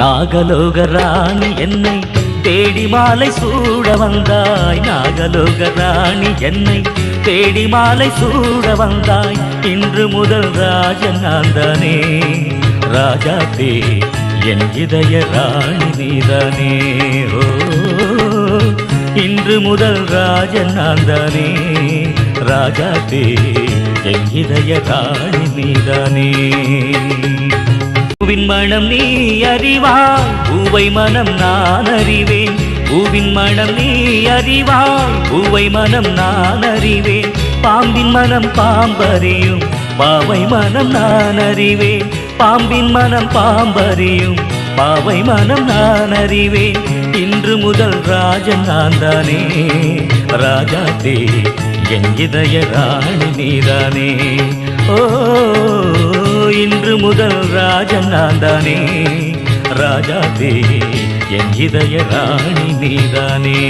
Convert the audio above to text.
நாகலோக ராணி என்னை தேடி மாலை சூட வந்தாய். நாகலோக ராணி என்னை தேடி மாலை சூட வந்தாய். இன்று முதல் ராஜன் நான் தானே ராஜாத்தே என் இதய ராணி நீதானே. ஓ இன்று முதல் ராஜன் நான் தானே ராஜாத்தே என் இதய ராணி நீதானே. பூவின் மனம் நீ அறிவாய் பூவை மனம் நான் அறிவேன். பூவின் மனம் நீ அறிவாய் பூவை மனம் நான் அறிவேன். பாம்பின் மனம் பாம்பறியும் பாவை மனம் நான் அறிவேன். பாம்பின் மனம் பாம்பறியும் பாவை மனம் நான் அறிவேன். இன்று முதல் ராஜன் நான் தானே ராஜாத்தே என் இதய ராணி நீதானே. ஓ இன்று முதல் ராஜன் நான் தானே ராஜாத்தே என் இதய ராணி நீதானே.